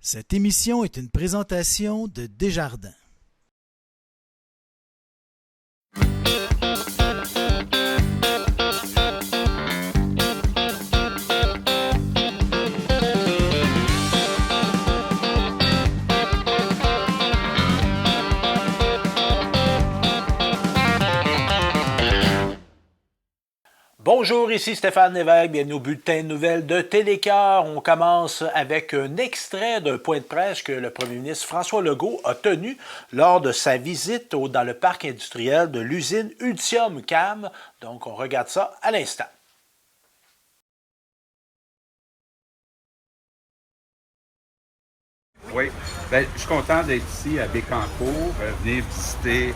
Cette émission est une présentation de Desjardins. Bonjour, ici Stéphane Lévesque, bienvenue au bulletin de nouvelles de Télécart. On commence avec un extrait d'un point de presse que le premier ministre François Legault a tenu lors de sa visite dans le parc industriel de l'usine Ultium CAM. Donc, on regarde ça à l'instant. Oui, bien, je suis content d'être ici à Bécancour, venir visiter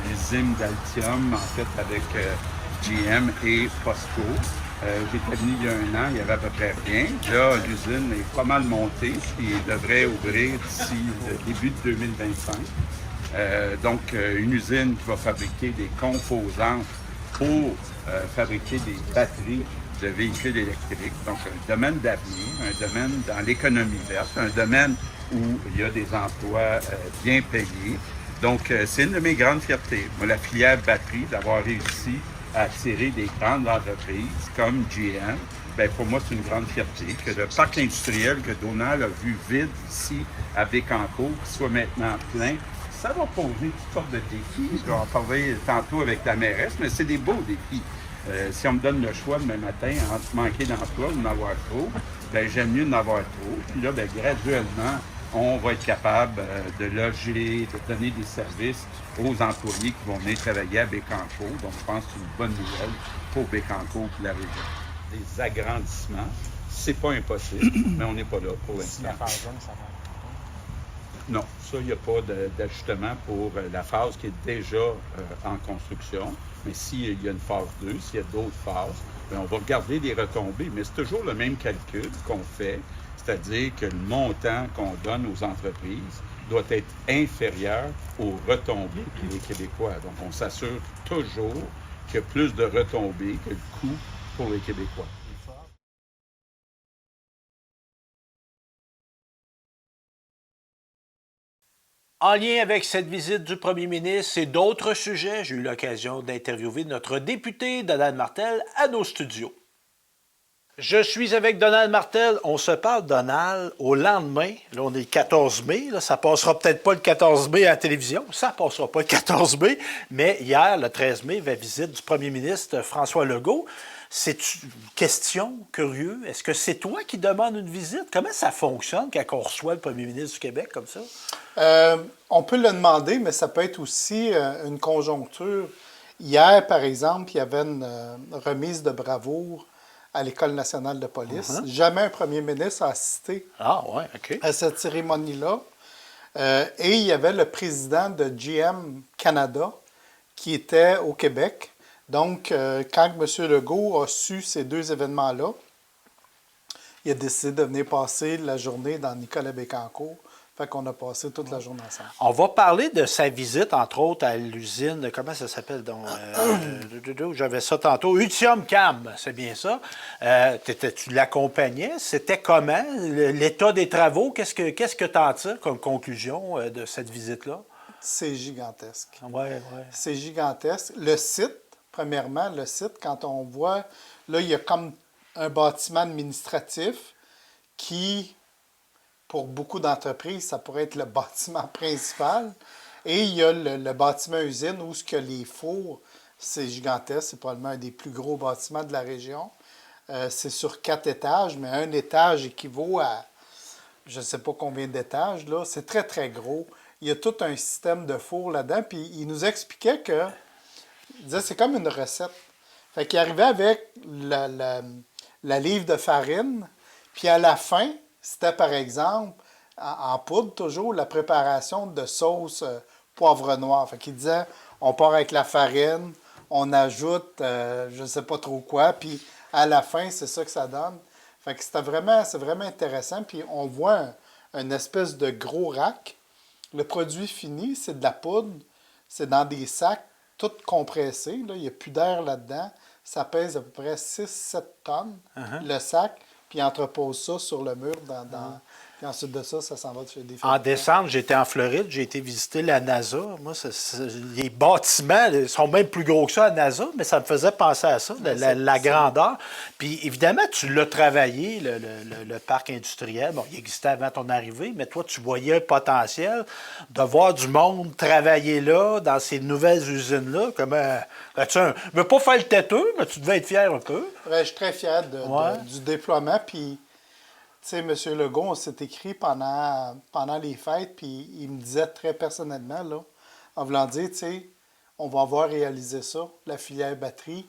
l'usine d'Altium, en fait, avec GM et POSCO. J'étais venu il y a un an, il n'y avait à peu près rien. Là, l'usine est pas mal montée, puis devrait ouvrir d'ici le début de 2025. Donc, une usine qui va fabriquer des composantes pour fabriquer des batteries de véhicules électriques. Donc, un domaine d'avenir, un domaine dans l'économie verte, un domaine où il y a des emplois bien payés. Donc, c'est une de mes grandes fiertés. Moi, la filière batterie, d'avoir réussi à attirer des grandes entreprises comme GM, bien, pour moi, c'est une grande fierté que le parc industriel que Donald a vu vide ici à Bécancour, qui soit maintenant plein. Ça va poser toutes sortes de défis. Je vais en parler tantôt avec la mairesse, mais c'est des beaux défis. Si on me donne le choix demain matin entre manquer d'emploi ou d'en avoir trop, bien, j'aime mieux d'en avoir trop. Puis là, bien, graduellement, on va être capable de loger, de donner des services aux employés qui vont venir travailler à Bécancour. Donc, je pense que c'est une bonne nouvelle pour Bécancour et la région. Des agrandissements, c'est pas impossible, mais on n'est pas là pour l'instant. La phase 1, ça va. Non, ça, il n'y a pas d'ajustement pour la phase qui est déjà en construction. Mais s'il y a une phase 2, s'il y a d'autres phases, bien, on va regarder les retombées. Mais c'est toujours le même calcul qu'on fait, c'est-à-dire que le montant qu'on donne aux entreprises doit être inférieur aux retombées pour les Québécois. Donc, on s'assure toujours qu'il y a plus de retombées que le coût pour les Québécois. En lien avec cette visite du premier ministre et d'autres sujets, j'ai eu l'occasion d'interviewer notre député Donald Martel à nos studios. Je suis avec Donald Martel. On se parle, Donald, au lendemain. Là, on est le 14 mai. Là, ça passera peut-être pas le 14 mai à la télévision. Ça passera pas le 14 mai. Mais hier, le 13 mai, la visite du premier ministre François Legault. C'est une question curieuse. Est-ce que c'est toi qui demandes une visite? Comment ça fonctionne quand on reçoit le premier ministre du Québec comme ça? On peut le demander, mais ça peut être aussi une conjoncture. Hier, par exemple, il y avait une remise de bravoure à l'École nationale de police. Jamais un premier ministre a assisté à cette cérémonie-là. Et il y avait le président de GM Canada qui était au Québec. Donc, quand M. Legault a su ces deux événements-là, il a décidé de venir passer la journée dans Nicolas Bécancour. Fait qu'on a passé toute la journée ensemble. On va parler de sa visite, entre autres, à l'usine, comment ça s'appelle donc? J'avais ça tantôt, Ultium CAM, c'est bien ça. Tu l'accompagnais, c'était comment? L'état des travaux, qu'est-ce que tu en tires comme conclusion de cette visite-là? C'est gigantesque. Oui. C'est gigantesque. Le site, premièrement, quand on voit, là, il y a comme un bâtiment administratif qui, pour beaucoup d'entreprises, ça pourrait être le bâtiment principal. Et il y a le bâtiment usine où ce que les fours, c'est gigantesque, c'est probablement un des plus gros bâtiments de la région. C'est sur 4 étages, mais un étage équivaut à je ne sais pas combien d'étages, là. C'est très, très gros. Il y a tout un système de fours là-dedans. Puis il nous expliquait que il disait, c'est comme une recette. Fait qu'il arrivait avec la livre de farine, puis à la fin, c'était par exemple, en poudre toujours, la préparation de sauce poivre noir. Fait qu'il disait, on part avec la farine, on ajoute je ne sais pas trop quoi, puis à la fin, c'est ça que ça donne. Fait que c'est vraiment intéressant. Puis on voit une espèce de gros rack. Le produit fini, c'est de la poudre, c'est dans des sacs tout compressés. Là. Il n'y a plus d'air là-dedans. Ça pèse à peu près 6-7 tonnes, le sac, puis ils entreposent ça sur le mur Puis ensuite de ça, ça s'en va chez des En fabricants. décembre, j'étais en Floride, j'ai été visiter la NASA. Moi, les bâtiments sont même plus gros que ça à NASA, mais ça me faisait penser à ça, la grandeur. Puis évidemment, tu l'as travaillé, le parc industriel. Bon, il existait avant ton arrivée, mais toi, tu voyais un potentiel de voir du monde travailler là, dans ces nouvelles usines-là. Je ne veux pas faire le têteux, mais tu devais être fier un peu. Ouais, je suis très fier Ouais. du déploiement. Puis, tu sais, M. Legault, on s'est écrit pendant les fêtes, puis il me disait très personnellement, là, en voulant dire, tu sais, on va avoir réalisé ça, la filière batterie.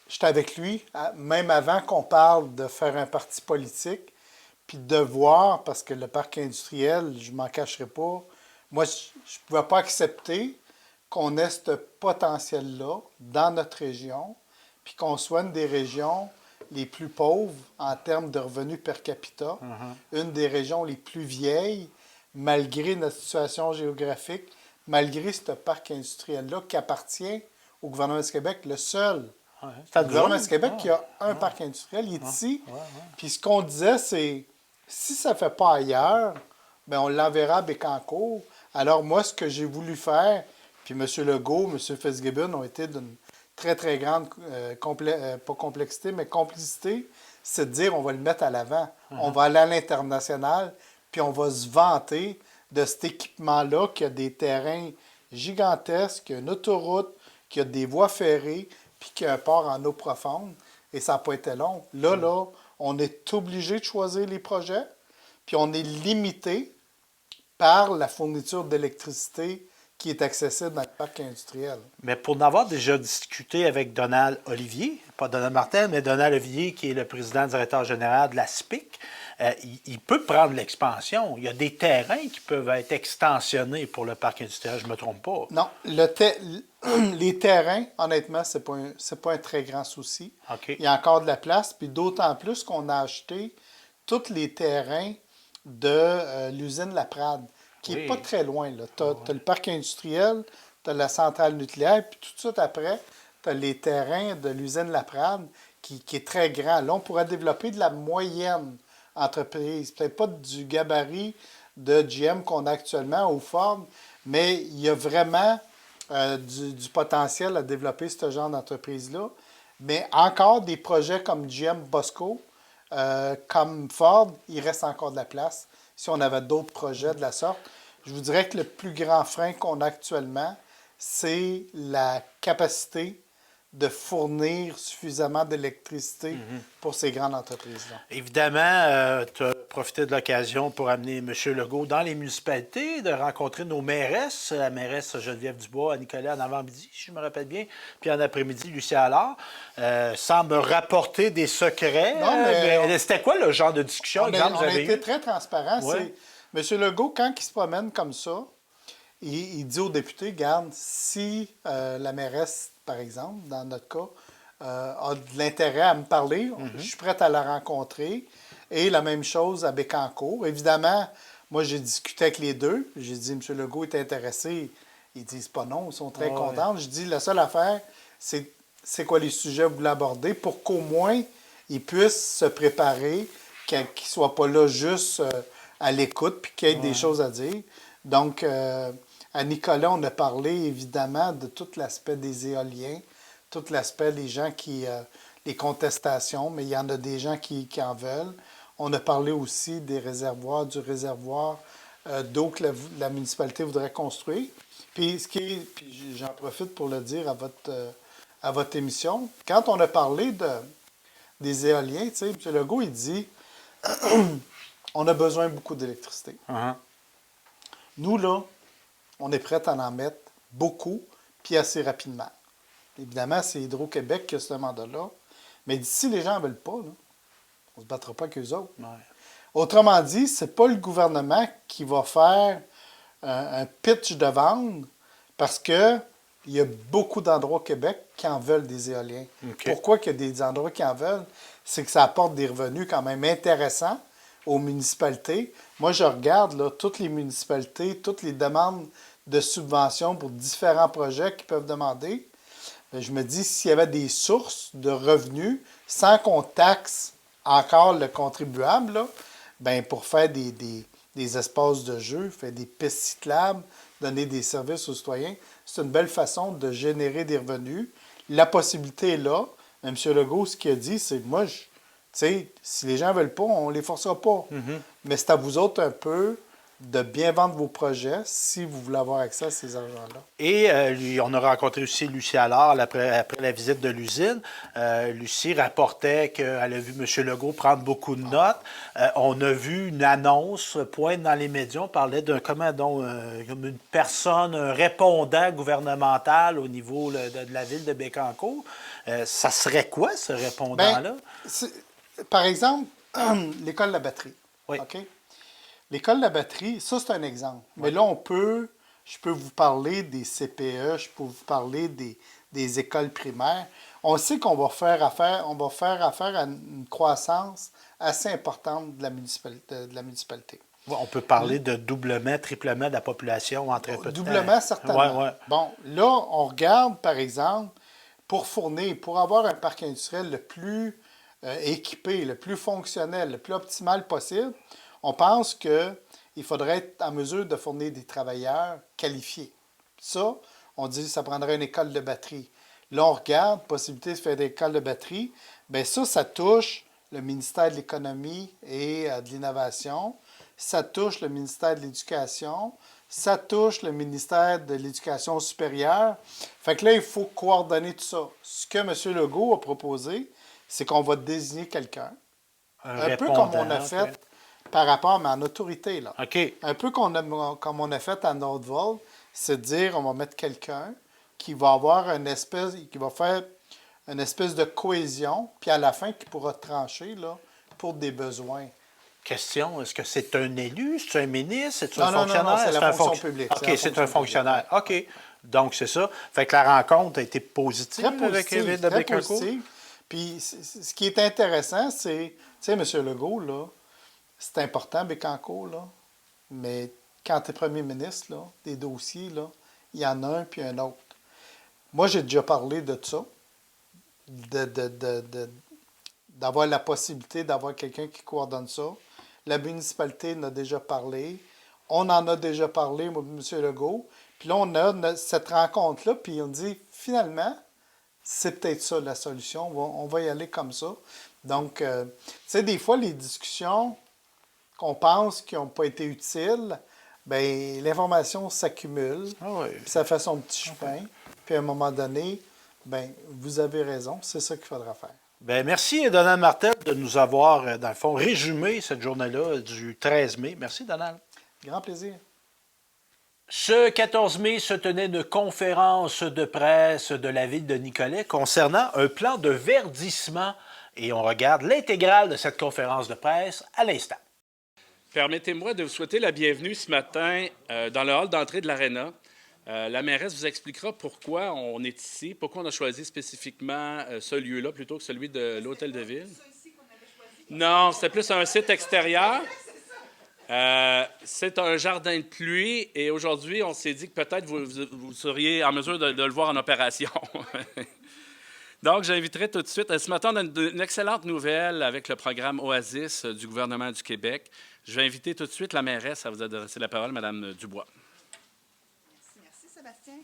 J'étais avec lui, même avant qu'on parle de faire un parti politique, puis de voir, parce que le parc industriel, je ne m'en cacherai pas, moi, je ne pouvais pas accepter qu'on ait ce potentiel-là dans notre région, puis qu'on soit une des régions les plus pauvres en termes de revenus per capita, une des régions les plus vieilles, malgré notre situation géographique, malgré ce parc industriel-là qui appartient au gouvernement du Québec, le seul. Ouais, Le gouvernement du Québec qui a un parc industriel, il est ici. Puis ce qu'on disait, c'est si ça ne fait pas ailleurs, bien, on l'enverra à Bécancour. Alors moi, ce que j'ai voulu faire, puis M. Legault, M. Fitzgibbon ont été d'une très, très grande, pas complexité, mais complicité, c'est de dire on va le mettre à l'avant. On va aller à l'international, puis on va se vanter de cet équipement-là qui a des terrains gigantesques, qui a une autoroute, qui a des voies ferrées, puis qui a un port en eau profonde. Et ça n'a pas été long. Là, on est obligé de choisir les projets, puis on est limité par la fourniture d'électricité qui est accessible dans le parc industriel. Mais pour en avoir déjà discuté avec Donald Olivier, pas Donald Martel, mais Donald Olivier, qui est le président directeur général de la SPIC, il peut prendre l'expansion. Il y a des terrains qui peuvent être extensionnés pour le parc industriel, je ne me trompe pas. Non, les terrains, honnêtement, c'est pas un très grand souci. OK. Il y a encore de la place, puis d'autant plus qu'on a acheté tous les terrains de l'usine La Prade, qui n'est pas très loin. Tu as le parc industriel, tu as la centrale nucléaire, puis tout de suite après, tu as les terrains de l'usine La Prade, qui est très grand. Là, on pourrait développer de la moyenne entreprise, peut-être pas du gabarit de GM qu'on a actuellement ou Ford, mais il y a vraiment du potentiel à développer ce genre d'entreprise-là. Mais encore des projets comme GM Bosco, comme Ford, il reste encore de la place. Si on avait d'autres projets de la sorte, je vous dirais que le plus grand frein qu'on a actuellement, c'est la capacité de fournir suffisamment d'électricité pour ces grandes entreprises-là. Évidemment, tu as profité de l'occasion pour amener M. Legault dans les municipalités, de rencontrer nos mairesses, la mairesse Geneviève Dubois, à Nicolas en avant-midi, si je me rappelle bien, puis en après-midi, Lucie Allard, sans me rapporter des secrets. Non, mais c'était quoi le genre de discussion? On a été très transparent. Ouais. M. Legault, quand il se promène comme ça, il dit aux députés, garde, si la mairesse, par exemple, dans notre cas, a de l'intérêt à me parler, je suis prête à la rencontrer. Et la même chose à Bécancour. Évidemment, moi, j'ai discuté avec les deux. J'ai dit, M. Legault est intéressé. Ils disent pas non, ils sont très contents. Je dis, la seule affaire, c'est quoi les sujets que vous voulez aborder pour qu'au moins, ils puissent se préparer, qu'ils ne soient pas là juste à l'écoute, puis qu'il y ait des choses à dire. Donc, à Nicolas, on a parlé évidemment de tout l'aspect des éoliens, tout l'aspect des gens qui... les contestations, mais il y en a des gens qui en veulent. On a parlé aussi des réservoirs, du réservoir d'eau que la municipalité voudrait construire. Puis j'en profite pour le dire à votre émission. Quand on a parlé des éoliens, tu sais, M. Legault, il dit on a besoin beaucoup d'électricité. Nous, là, on est prêts à en mettre beaucoup, puis assez rapidement. Évidemment, c'est Hydro-Québec qui a ce mandat-là. Mais d'ici, les gens ne veulent pas, là, on ne se battra pas avec eux autres. Ouais. Autrement dit, ce n'est pas le gouvernement qui va faire un pitch de vente parce qu'il y a beaucoup d'endroits au Québec qui en veulent des éoliens. Okay. Pourquoi il y a des endroits qui en veulent? C'est que ça apporte des revenus quand même intéressants aux municipalités. Moi, je regarde là, toutes les municipalités, toutes les demandes de subventions pour différents projets qu'ils peuvent demander. Bien, je me dis, s'il y avait des sources de revenus, sans qu'on taxe encore le contribuable, là, ben, pour faire des espaces de jeu, faire des pistes cyclables, donner des services aux citoyens, c'est une belle façon de générer des revenus. La possibilité est là. M. Legault, ce qu'il a dit, c'est moi, tu sais, si les gens ne veulent pas, on ne les forcera pas. Mais c'est à vous autres un peu de bien vendre vos projets si vous voulez avoir accès à ces argents-là. Et on a rencontré aussi Lucie Allard après la visite de l'usine. Lucie rapportait qu'elle a vu M. Legault prendre beaucoup de notes. On a vu une annonce pointe dans les médias. On parlait d'un comme une personne, un répondant gouvernemental au niveau de la ville de Bécancour. Ça serait quoi, ce répondant-là? Par exemple, l'école de la batterie. Oui. OK? L'école de la batterie, ça, c'est un exemple. Oui. Mais là, je peux vous parler des CPE, je peux vous parler des écoles primaires. On sait qu'on va faire affaire à une croissance assez importante de la municipalité. On peut parler de doublement, triplement de la population en très peu de temps. Doublement, certainement. Ouais, ouais. Bon, là, on regarde, par exemple, pour avoir un parc industriel le plus équipé, le plus fonctionnel, le plus optimal possible, on pense qu'il faudrait être en mesure de fournir des travailleurs qualifiés. Ça, on dit que ça prendrait une école de batterie. Là, on regarde, possibilité de faire des écoles de batterie. Bien, ça touche le ministère de l'Économie et de l'Innovation. Ça touche le ministère de l'Éducation. Ça touche le ministère de l'Éducation supérieure. Fait que là, il faut coordonner tout ça. Ce que M. Legault a proposé, c'est qu'on va désigner quelqu'un. Un peu comme on a fait par rapport, mais en autorité, là. OK. Un peu comme on a fait à Northvolt, c'est de dire on va mettre quelqu'un qui va avoir qui va faire une espèce de cohésion, puis à la fin, qui pourra trancher là, pour des besoins. Question, est-ce que c'est un élu, c'est un ministre, c'est un Non, fonctionnaire? non, c'est la fonction publique. OK, c'est un fonctionnaire. OK. Donc, c'est ça. Fait que la rencontre a été positive, avec la ville de Bécancour? Positive. Puis, ce qui est intéressant, c'est, tu sais, M. Legault, là, c'est important, Bécancour, là, mais quand tu es premier ministre, là, des dossiers, là, il y en a un puis un autre. Moi, j'ai déjà parlé de ça, d'avoir la possibilité d'avoir quelqu'un qui coordonne ça. La municipalité en a déjà parlé. On en a déjà parlé, moi, M. Legault. Puis là, on a cette rencontre-là, puis on dit, finalement, c'est peut-être ça la solution. On va y aller comme ça. Donc, tu sais, des fois, les discussions qu'on pense qui n'ont pas été utiles, bien, l'information s'accumule, puis ça fait son petit chemin. Puis à un moment donné, bien, vous avez raison, c'est ça qu'il faudra faire. Bien, merci, Donald Martel, de nous avoir, dans le fond, résumé cette journée-là du 13 mai. Merci, Donald. Grand plaisir. Ce 14 mai se tenait une conférence de presse de la ville de Nicolet concernant un plan de verdissement. Et on regarde l'intégrale de cette conférence de presse à l'instant. Permettez-moi de vous souhaiter la bienvenue ce matin dans le hall d'entrée de l'Arena. La mairesse vous expliquera pourquoi on est ici, pourquoi on a choisi spécifiquement ce lieu-là plutôt que celui de l'Hôtel de Ville. Non, c'était plus un site extérieur. C'est un jardin de pluie et aujourd'hui, on s'est dit que peut-être vous seriez en mesure de le voir en opération. Donc, j'inviterai tout de suite. Ce matin, on a une excellente nouvelle avec le programme Oasis du gouvernement du Québec. Je vais inviter tout de suite la mairesse à vous adresser la parole, Mme Dubois. Merci, Sébastien.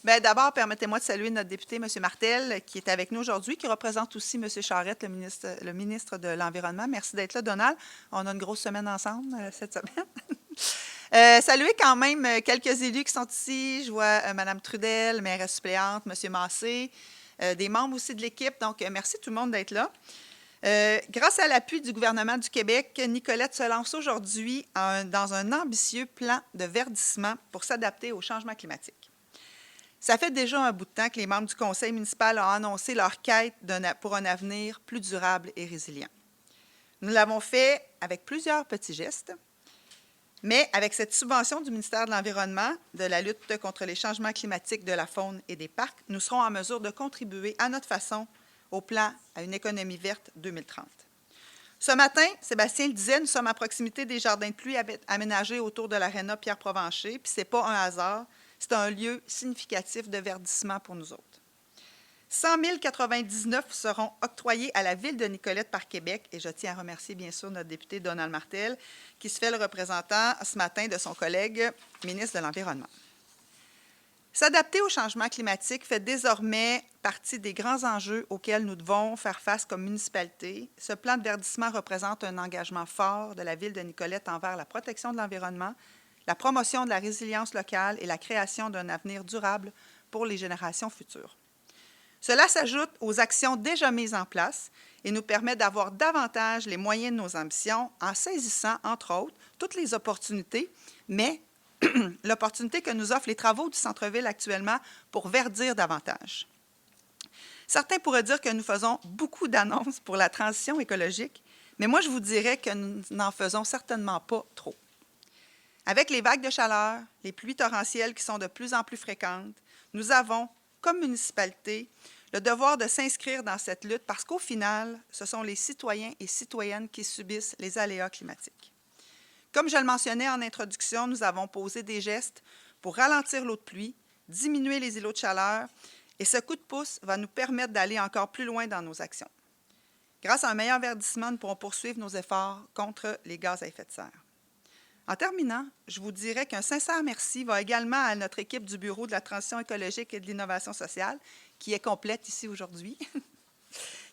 Bien, d'abord, permettez-moi de saluer notre député, M. Martel, qui est avec nous aujourd'hui, qui représente aussi M. Charette, le ministre de l'Environnement. Merci d'être là, Donald. On a une grosse semaine ensemble cette semaine. Saluer quand même quelques élus qui sont ici. Je vois Mme Trudel, mairesse suppléante, M. Massé, des membres aussi de l'équipe. Donc, merci tout le monde d'être là. Grâce à l'appui du gouvernement du Québec, Nicolette se lance aujourd'hui dans un ambitieux plan de verdissement pour s'adapter au changement climatique. Ça fait déjà un bout de temps que les membres du conseil municipal ont annoncé leur quête pour un avenir plus durable et résilient. Nous l'avons fait avec plusieurs petits gestes, mais avec cette subvention du ministère de l'Environnement, de la lutte contre les changements climatiques, de la faune et des parcs, nous serons en mesure de contribuer à notre façon au plan à une économie verte 2030. Ce matin, Sébastien le disait, nous sommes à proximité des jardins de pluie aménagés autour de l'Aréna Pierre Provencher, puis ce n'est pas un hasard, c'est un lieu significatif de verdissement pour nous autres. 100 099 seront octroyés à la Ville de Nicolette par Québec, et je tiens à remercier bien sûr notre député Donald Martel, qui se fait le représentant ce matin de son collègue ministre de l'Environnement. S'adapter au changement climatique fait désormais partie des grands enjeux auxquels nous devons faire face comme municipalité. Ce plan de verdissement représente un engagement fort de la Ville de Nicolette envers la protection de l'environnement, la promotion de la résilience locale et la création d'un avenir durable pour les générations futures. Cela s'ajoute aux actions déjà mises en place et nous permet d'avoir davantage les moyens de nos ambitions en saisissant, entre autres, toutes les opportunités, mais l'opportunité que nous offrent les travaux du centre-ville actuellement pour verdir davantage. Certains pourraient dire que nous faisons beaucoup d'annonces pour la transition écologique, mais moi, je vous dirais que nous n'en faisons certainement pas trop. Avec les vagues de chaleur, les pluies torrentielles qui sont de plus en plus fréquentes, nous avons, comme municipalité, le devoir de s'inscrire dans cette lutte parce qu'au final, ce sont les citoyens et citoyennes qui subissent les aléas climatiques. Comme je le mentionnais en introduction, nous avons posé des gestes pour ralentir l'eau de pluie, diminuer les îlots de chaleur, et ce coup de pouce va nous permettre d'aller encore plus loin dans nos actions. Grâce à un meilleur verdissement, nous pourrons poursuivre nos efforts contre les gaz à effet de serre. En terminant, je vous dirais qu'un sincère merci va également à notre équipe du Bureau de la transition écologique et de l'innovation sociale, qui est complète ici aujourd'hui,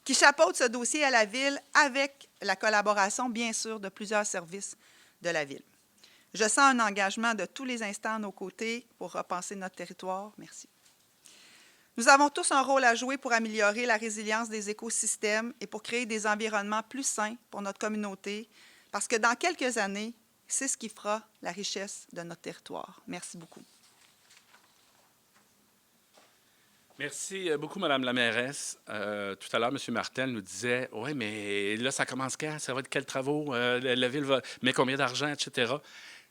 qui chapeaute ce dossier à la Ville avec la collaboration, bien sûr, de plusieurs services de la Ville. Je sens un engagement de tous les instants à nos côtés pour repenser notre territoire. Merci. Nous avons tous un rôle à jouer pour améliorer la résilience des écosystèmes et pour créer des environnements plus sains pour notre communauté, parce que dans quelques années, c'est ce qui fera la richesse de notre territoire. Merci beaucoup. Merci beaucoup, Mme la mairesse. Tout à l'heure, M. Martel nous disait « Oui, mais là, ça commence quand? Ça va être quels travaux? La Ville va met combien d'argent, etc. »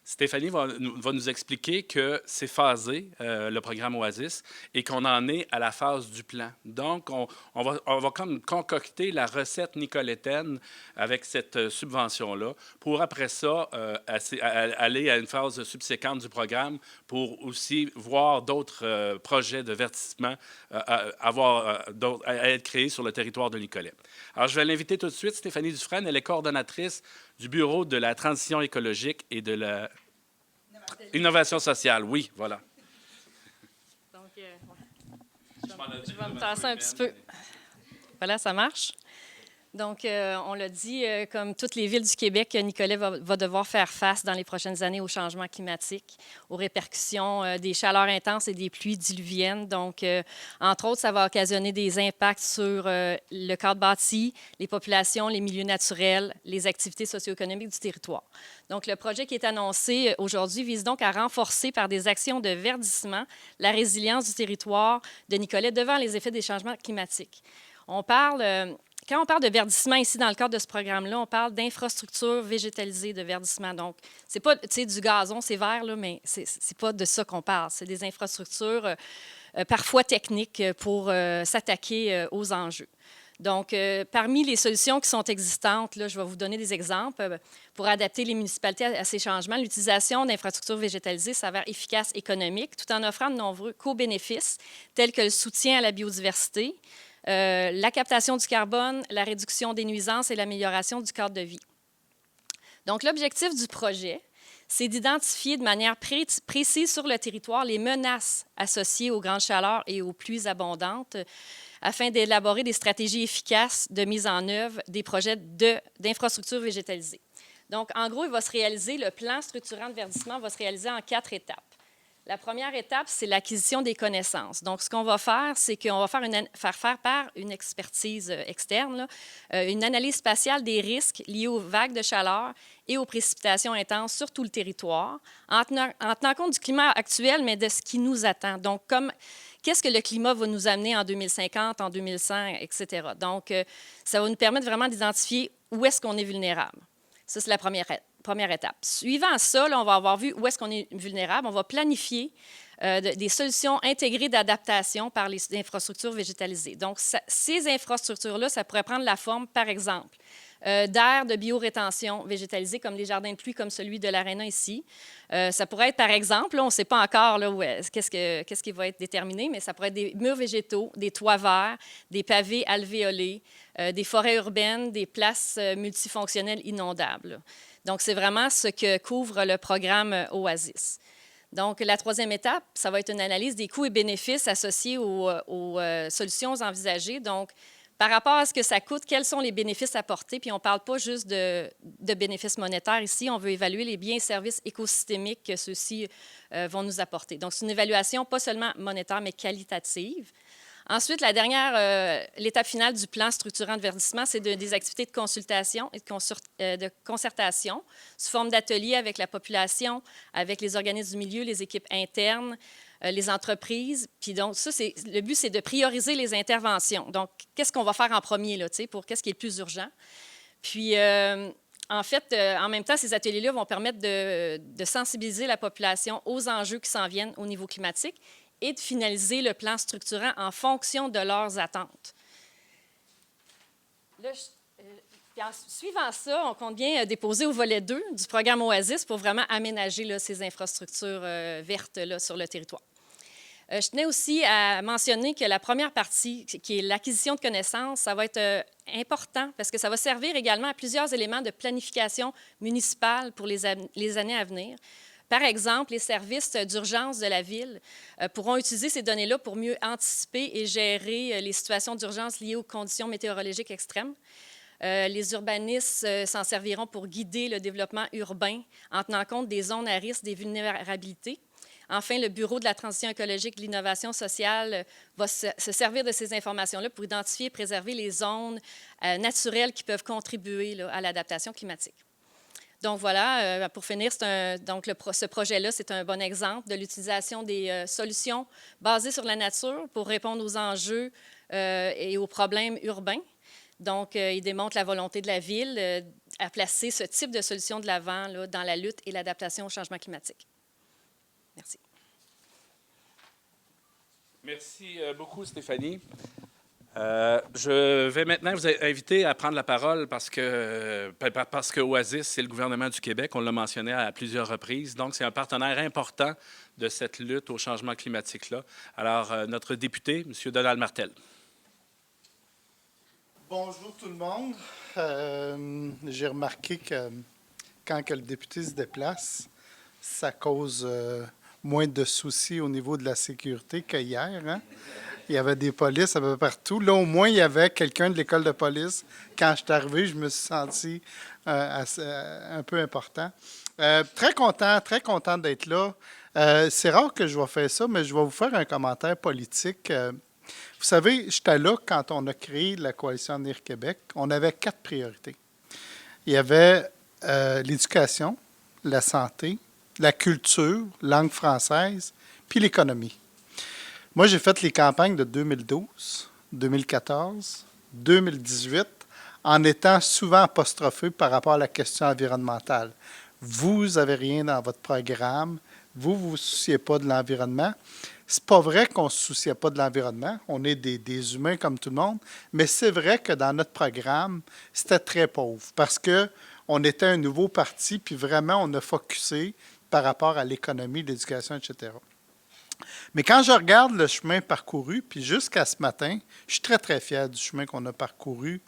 Stéphanie va nous expliquer que c'est phasé, le programme Oasis, et qu'on en est à la phase du plan. Donc, on va comme concocter la recette nicolétaine avec cette subvention-là pour, après ça, aller à une phase subséquente du programme pour aussi voir d'autres projets de verdissement à être créés sur le territoire de Nicolette. Alors, je vais l'inviter tout de suite, Stéphanie Dufresne. Elle est coordonnatrice du Bureau de la transition écologique et de la innovation sociale. Oui, voilà. Donc, je vais me tasser un petit peu. Voilà, ça marche. Donc, on l'a dit, comme toutes les villes du Québec, Nicolette va devoir faire face dans les prochaines années au changement climatique, aux répercussions des chaleurs intenses et des pluies diluviennes. Donc, entre autres, ça va occasionner des impacts sur le cadre bâti, les populations, les milieux naturels, les activités socio-économiques du territoire. Donc, le projet qui est annoncé aujourd'hui vise donc à renforcer par des actions de verdissement la résilience du territoire de Nicolette devant les effets des changements climatiques. Quand on parle de verdissement ici, dans le cadre de ce programme-là, on parle d'infrastructures végétalisées de verdissement. Donc, c'est pas du gazon, c'est vert, là, mais c'est pas de ça qu'on parle. C'est des infrastructures parfois techniques pour s'attaquer aux enjeux. Donc, parmi les solutions qui sont existantes, là, je vais vous donner des exemples pour adapter les municipalités à ces changements. L'utilisation d'infrastructures végétalisées s'avère efficace économique, tout en offrant de nombreux co-bénéfices, tels que le soutien à la biodiversité, la captation du carbone, la réduction des nuisances et l'amélioration du cadre de vie. Donc, l'objectif du projet, c'est d'identifier de manière précise sur le territoire les menaces associées aux grandes chaleurs et aux pluies abondantes afin d'élaborer des stratégies efficaces de mise en œuvre des projets d'infrastructures végétalisées. Donc, en gros, le plan structurant de verdissement va se réaliser en 4 étapes. La première étape, c'est l'acquisition des connaissances. Donc, ce qu'on va faire, c'est qu'on va faire par une expertise externe, une analyse spatiale des risques liés aux vagues de chaleur et aux précipitations intenses sur tout le territoire, en tenant compte du climat actuel, mais de ce qui nous attend. Donc, qu'est-ce que le climat va nous amener en 2050, en 2100, etc. Donc, ça va nous permettre vraiment d'identifier où est-ce qu'on est vulnérable. Ça, c'est la première étape. Suivant ça, là, on va avoir vu où est-ce qu'on est vulnérable. On va planifier des solutions intégrées d'adaptation par les infrastructures végétalisées. Donc, ces infrastructures-là, ça pourrait prendre la forme, par exemple, d'aires de biorétention végétalisées comme les jardins de pluie, comme celui de l'Aréna ici. Ça pourrait être, par exemple, là, on ne sait pas encore qu'est-ce qui va être déterminé, mais ça pourrait être des murs végétaux, des toits verts, des pavés alvéolés, des forêts urbaines, des places multifonctionnelles inondables. Donc, c'est vraiment ce que couvre le programme Oasis. Donc, la troisième étape, ça va être une analyse des coûts et bénéfices associés aux solutions envisagées. Donc, par rapport à ce que ça coûte, quels sont les bénéfices apportés? Puis on ne parle pas juste de bénéfices monétaires ici, on veut évaluer les biens et services écosystémiques que ceux-ci vont nous apporter. Donc, c'est une évaluation pas seulement monétaire, mais qualitative. Ensuite, l'étape finale du plan structurant de verdissement, c'est des activités de consultation et de concertation sous forme d'ateliers avec la population, avec les organismes du milieu, les équipes internes, les entreprises. Puis donc, le but, c'est de prioriser les interventions. Donc, qu'est-ce qu'on va faire en premier, là, pour qu'est-ce qui est le plus urgent? Puis, en fait, en même temps, ces ateliers-là vont permettre de sensibiliser la population aux enjeux qui s'en viennent au niveau climatique et de finaliser le plan structurant en fonction de leurs attentes. Là, en suivant ça, on compte bien déposer au volet 2 du programme Oasis pour vraiment aménager là, ces infrastructures vertes là, sur le territoire. Je tenais aussi à mentionner que la première partie, qui est l'acquisition de connaissances, ça va être important parce que ça va servir également à plusieurs éléments de planification municipale pour les années à venir. Par exemple, les services d'urgence de la Ville pourront utiliser ces données-là pour mieux anticiper et gérer les situations d'urgence liées aux conditions météorologiques extrêmes. Les urbanistes s'en serviront pour guider le développement urbain en tenant compte des zones à risque des vulnérabilités. Enfin, le Bureau de la transition écologique et de l'innovation sociale va se servir de ces informations-là pour identifier et préserver les zones naturelles qui peuvent contribuer là, à l'adaptation climatique. Donc voilà, pour finir, ce projet-là, c'est un bon exemple de l'utilisation des solutions basées sur la nature pour répondre aux enjeux et aux problèmes urbains. Donc, il démontre la volonté de la Ville à placer ce type de solution de l'avant là, dans la lutte et l'adaptation au changement climatique. Merci. Merci beaucoup, Stéphanie. Je vais maintenant vous inviter à prendre la parole parce que Oasis, c'est le gouvernement du Québec. On l'a mentionné à plusieurs reprises. Donc, c'est un partenaire important de cette lutte au changement climatique-là. Alors, notre député, M. Donald Martel. Bonjour tout le monde. J'ai remarqué que quand le député se déplace, ça cause moins de soucis au niveau de la sécurité qu'hier. Hein? Il y avait des polices un peu partout. Là, au moins, il y avait quelqu'un de l'école de police. Quand je suis arrivé, je me suis senti un peu important. Très content d'être là. C'est rare que je vais faire ça, mais je vais vous faire un commentaire politique. Vous savez, j'étais là quand on a créé la Coalition Avenir Québec. On avait 4 priorités. Il y avait l'éducation, la santé, la culture, langue française, puis l'économie. Moi, j'ai fait les campagnes de 2012, 2014, 2018, en étant souvent apostrophé par rapport à la question environnementale. Vous n'avez rien dans votre programme, vous ne vous souciez pas de l'environnement. C'est pas vrai qu'on ne se souciait pas de l'environnement. On est des humains comme tout le monde, mais c'est vrai que dans notre programme, c'était très pauvre parce qu'on était un nouveau parti, puis vraiment, on a focusé par rapport à l'économie, l'éducation, etc. Mais quand je regarde le chemin parcouru, puis jusqu'à ce matin, je suis très, très fier du chemin qu'on a parcouru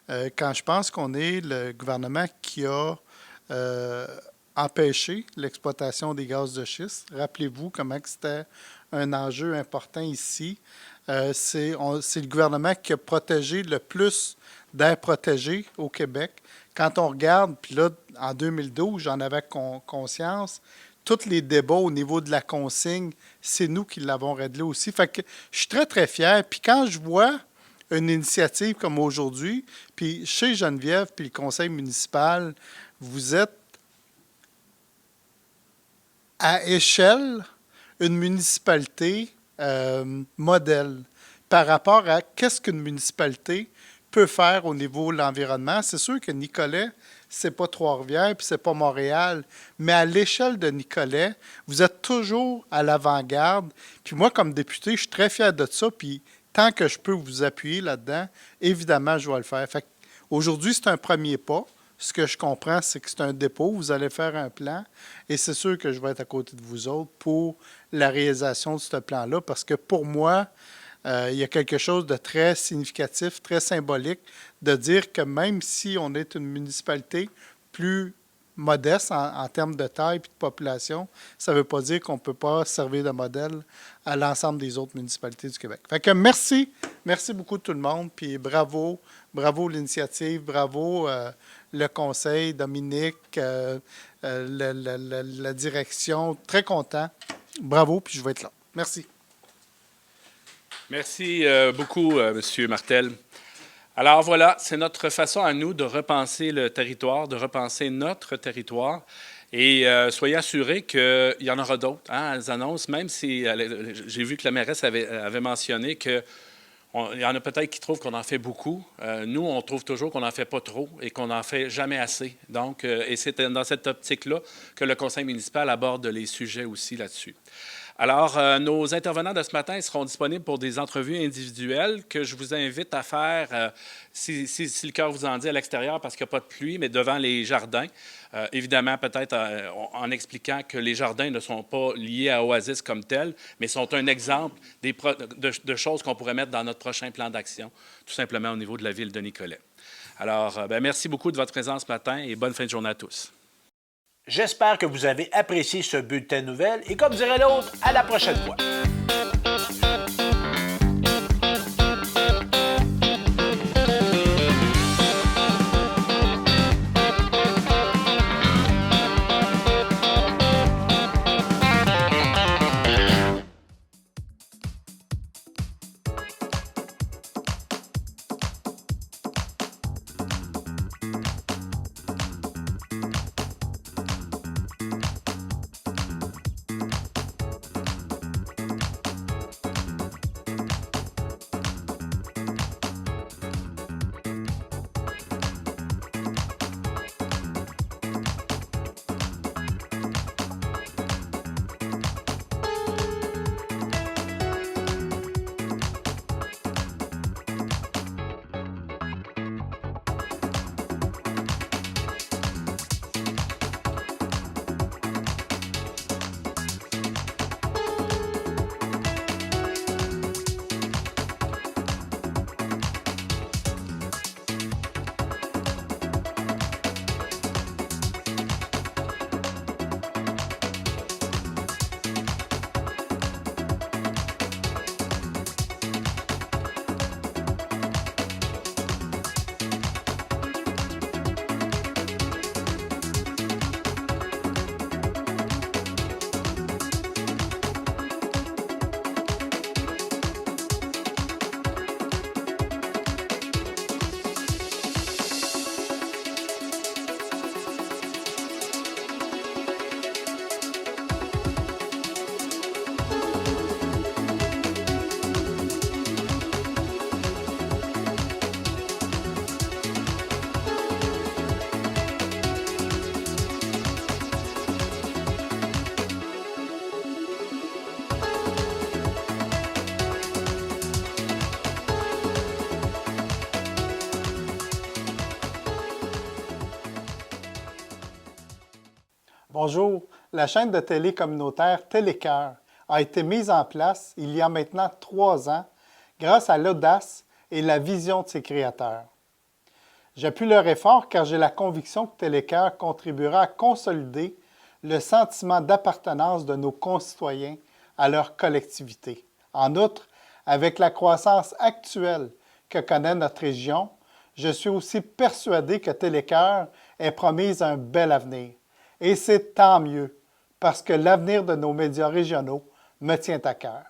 quand je pense qu'on est le gouvernement qui a empêché l'exploitation des gaz de schiste. Rappelez-vous comment c'était un enjeu important ici. C'est le gouvernement qui a protégé le plus d'air protégé au Québec. Quand on regarde, puis là, en 2012, j'en avais conscience, tous les débats au niveau de la consigne, c'est nous qui l'avons réglé aussi. Fait que je suis très, très fier. Puis quand je vois une initiative comme aujourd'hui, puis chez Geneviève, puis le conseil municipal, vous êtes à échelle une municipalité modèle par rapport à qu'est-ce qu'une municipalité peut faire au niveau de l'environnement. C'est sûr que Nicolet, c'est pas Trois-Rivières, puis c'est pas Montréal, mais à l'échelle de Nicolet, vous êtes toujours à l'avant-garde. Puis moi, comme député, je suis très fier de ça, puis tant que je peux vous appuyer là-dedans, évidemment, je vais le faire. Fait Aujourd'hui, c'est un premier pas. Ce que je comprends, c'est que c'est un dépôt. Vous allez faire un plan et c'est sûr que je vais être à côté de vous autres pour la réalisation de ce plan-là parce que pour moi, il y a quelque chose de très significatif, très symbolique de dire que même si on est une municipalité plus modeste en termes de taille et de population, ça ne veut pas dire qu'on ne peut pas servir de modèle à l'ensemble des autres municipalités du Québec. Fait que merci beaucoup tout le monde, puis bravo l'initiative, bravo le conseil, Dominique, la direction, très content. Bravo, puis je vais être là. Merci. Merci beaucoup, M. Martel. Alors voilà, c'est notre façon à nous de repenser le territoire, de repenser notre territoire. Et soyez assurés qu'il y en aura d'autres. Hein, elles annoncent, même si j'ai vu que la mairesse avait mentionné qu'il y en a peut-être qui trouvent qu'on en fait beaucoup. Nous, on trouve toujours qu'on n'en fait pas trop et qu'on n'en fait jamais assez. Donc, et c'est dans cette optique-là que le conseil municipal aborde les sujets aussi là-dessus. Alors, nos intervenants de ce matin seront disponibles pour des entrevues individuelles que je vous invite à faire, si le cœur vous en dit, à l'extérieur parce qu'il n'y a pas de pluie, mais devant les jardins. Évidemment, peut-être en expliquant que les jardins ne sont pas liés à Oasis comme tel, mais sont un exemple de choses qu'on pourrait mettre dans notre prochain plan d'action, tout simplement au niveau de la ville de Nicolet. Alors, merci beaucoup de votre présence ce matin et bonne fin de journée à tous. J'espère que vous avez apprécié ce bulletin de nouvelles et comme dirait l'autre, à la prochaine fois. Bonjour. La chaîne de télé communautaire Télécœur a été mise en place il y a maintenant 3 ans grâce à l'audace et la vision de ses créateurs. J'appuie leur effort car j'ai la conviction que Télécœur contribuera à consolider le sentiment d'appartenance de nos concitoyens à leur collectivité. En outre, avec la croissance actuelle que connaît notre région, je suis aussi persuadé que Télécœur est promise un bel avenir. Et c'est tant mieux, parce que l'avenir de nos médias régionaux me tient à cœur.